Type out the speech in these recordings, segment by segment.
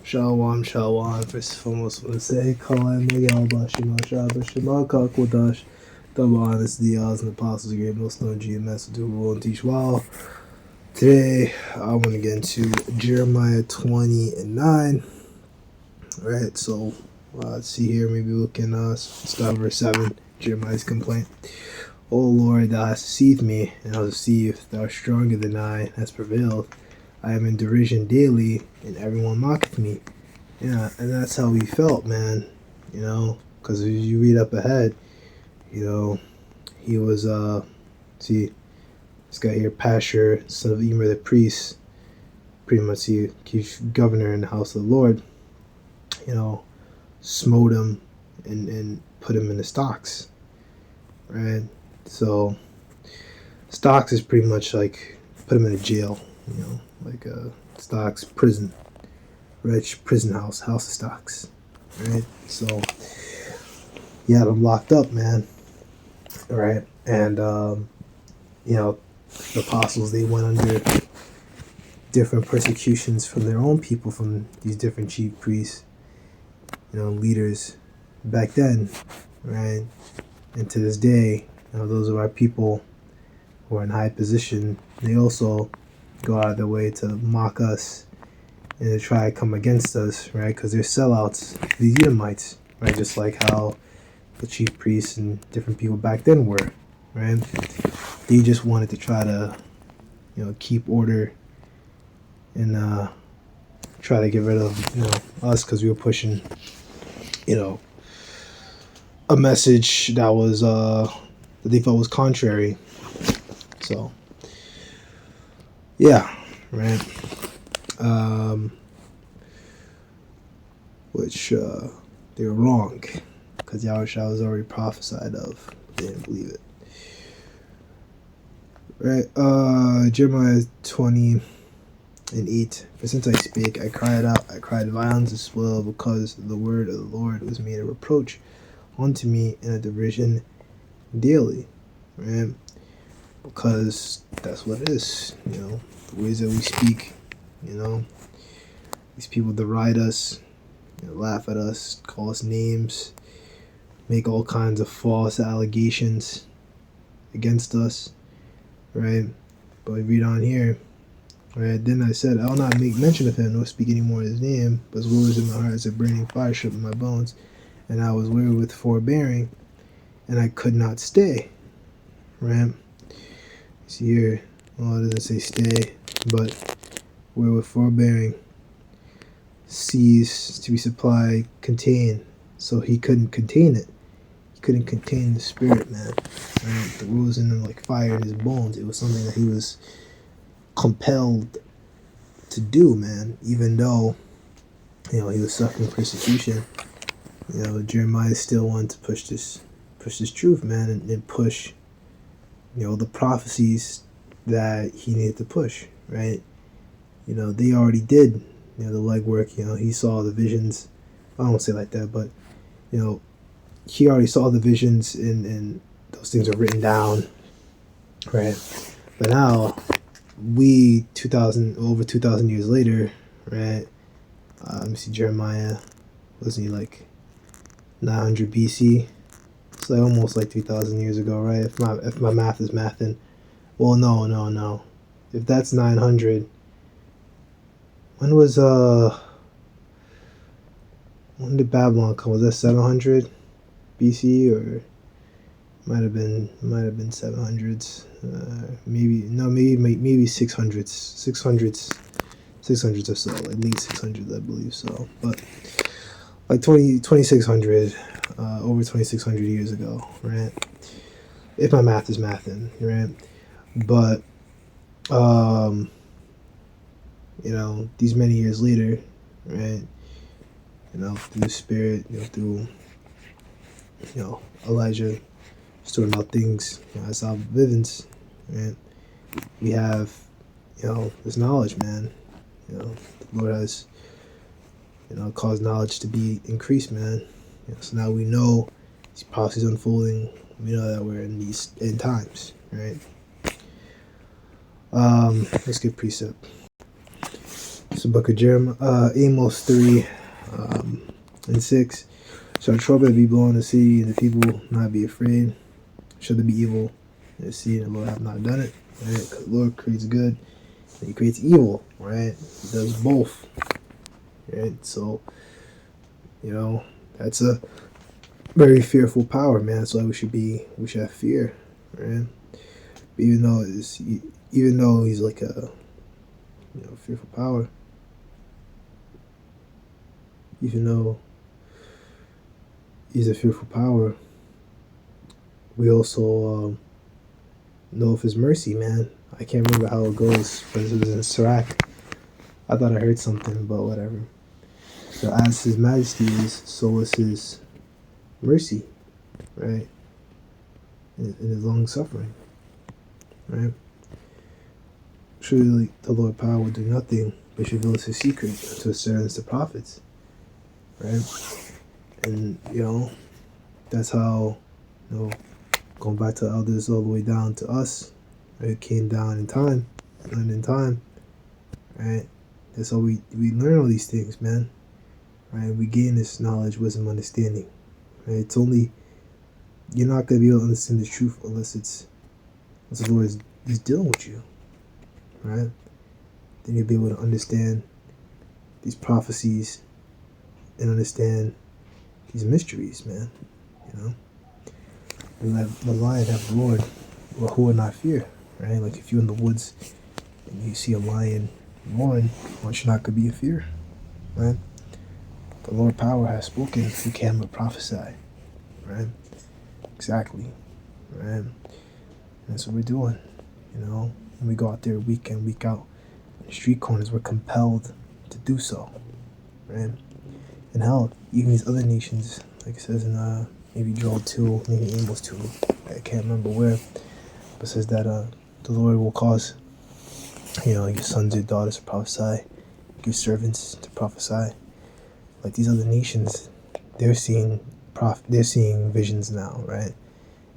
Shalom, shalom. First and foremost, I want to say, Kalam Yalba Shema Shabbat Shema Kakodash. Double honest, the odds and the apostles of great most known GMS will do rule and teach well. Today, I want to get into Jeremiah 20 and 9. Alright, so let's see here. Maybe we can start verse 7. Jeremiah's complaint. O Lord, thou hast deceived me, and I will deceive. Thou art stronger than I, hast prevailed. I am in derision daily, and everyone mocketh me. Yeah, and that's how he felt, man. You know, because as you read up ahead, you know, he was, see, this guy here, Pashur, son of Emer the priest, pretty much he chief governor in the house of the Lord, you know, smote him and put him in the stocks, right? So, stocks is pretty much like, put him in a jail, you know, like stocks, prison, rich prison house of stocks, right? So, he had him locked up, man, right? And, you know, the apostles, they went under different persecutions from their own people, from these different chief priests, you know, leaders back then, right? And to this day, you know, those are our people who are in high position. They also go out of their way to mock us and to try to come against us, right? Because they're sellouts, these Edomites, right? Just like how the chief priests and different people back then were, right? They just wanted to try to, you know, keep order and try to get rid of, you know, us because we were pushing, you know, a message that was that they felt was contrary. So yeah, right. Which they were wrong, because Yahushua was already prophesied of. They didn't believe it. Right. Jeremiah 20 and 8. For since I spake, I cried out, I cried violence and spoil, because the word of the Lord was made a reproach unto me in a derision daily. Right? Because that's what it is, you know, the ways that we speak, you know, these people deride us, you know, laugh at us, call us names, make all kinds of false allegations against us, right? But we read on here, right? Then I said, I will not make mention of him, nor speak any more of his name, but his words in my heart as a burning fire shut in my bones, and I was weary with forbearing, and I could not stay, right? See here, well, it doesn't say stay, but we're with forbearing, cease to be supplied, contain. So he couldn't contain it. He couldn't contain the spirit, man. Right? The rules in him like fire in his bones. It was something that he was compelled to do, man. Even though, you know, he was suffering persecution, you know, Jeremiah still wanted to push this truth, man, and push, you know, the prophecies that he needed to push, right? You know, they already did, you know, the legwork. You know, he saw the visions. I don't say it like that, but, you know, he already saw the visions and those things are written down, right? But now, we, over 2,000 years later, right? Let me see, Jeremiah, wasn't he like 900 BC? It's like almost like 3,000 years ago, right? If my math is mathing. Well, no. If that's 900, when did Babylon come? Was that 700 BC, or might have been 700s? Maybe 600s, 600s or so, like late 600s, I believe so. But like 2600, over 2,600 years ago, right? If my math is mathing, right? But you know, these many years later, right? You know, through the Spirit, you know, through, you know, Elijah storing out things, you know, as our vivens, right? We have, you know, this knowledge, man. You know, the Lord has, you know, caused knowledge to be increased, man. You know, so now we know these prophecies unfolding. We know that we're in these end times, right? Let's get precept. the book of Amos 3 and 6. Shall trumpet be blown in the sea, and the people not be afraid? Shall there be evil in the sea, and the Lord have not done it? Right? Because the Lord creates good, and He creates evil. Right? He does both. Right? So, that's a very fearful power, man. That's why we should have fear, right? But even though He's like a fearful power, even though He's a fearful power, we also know of His mercy, man. I can't remember how it goes, but it was in Sirach. I thought I heard something, but whatever. So as His majesty is, so is His mercy, right? And His long suffering, right? Surely the Lord power will do nothing but reveals His secret to His servants, the prophets, right? And that's how, going back to the elders all the way down to us, right? It came down in time, learned in time, right? That's how we learn all these things, man, right? We gain this knowledge, wisdom, understanding, right? It's only, you're not going to be able to understand the truth unless the Lord is dealing with you, right? Then you'll be able to understand these prophecies and understand these mysteries, man. And let the lion have the Lord, or who would not fear, right? Like if you're in the woods and you see a lion roaring, what should not could be in fear, right? The Lord power has spoken, who can but prophesy, right? Exactly, right? And that's what we're doing, When we go out there week in, week out, in the street corners, we're compelled to do so, right? And hell, even these other nations, like it says in maybe Joel 2, maybe Amos 2, I can't remember where, but it says that the Lord will cause, your sons, your daughters to prophesy, your servants to prophesy. Like these other nations, they're seeing visions now, right?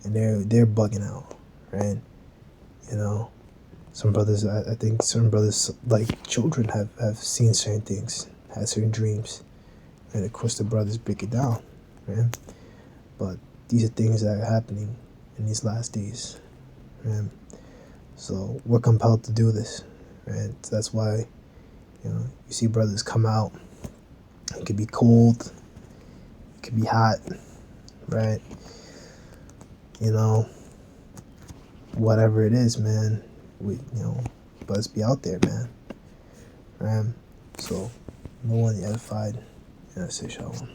And they're bugging out, right? Some brothers, I think certain brothers, like children, have seen certain things, had certain dreams, and of course the brothers break it down, right? But these are things that are happening in these last days, right? So we're compelled to do this, right? So that's why, you see brothers come out. It could be cold, it could be hot, right? Whatever it is, man. But let's be out there, man. Right? So, no one edified, and I say shalom.